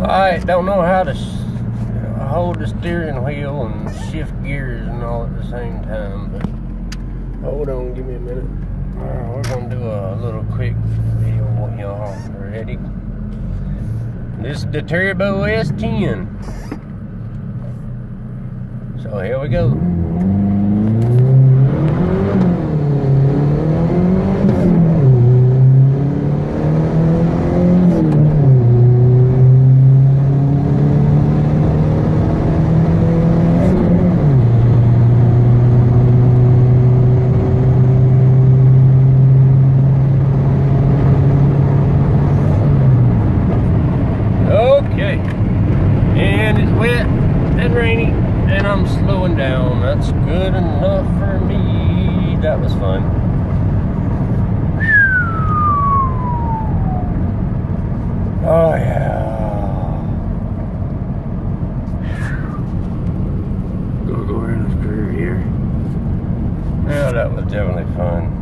I don't know how to hold the steering wheel and shift gears and all at the same time, but hold on, give me a minute. We're gonna do a little quick video, y'all. Ready? This is the Turbo S10. So here we go. Okay, and it's wet and rainy, and I'm slowing down. That's good enough for me. That was fun. Oh yeah. Go around this curve here. Yeah, that was definitely fun.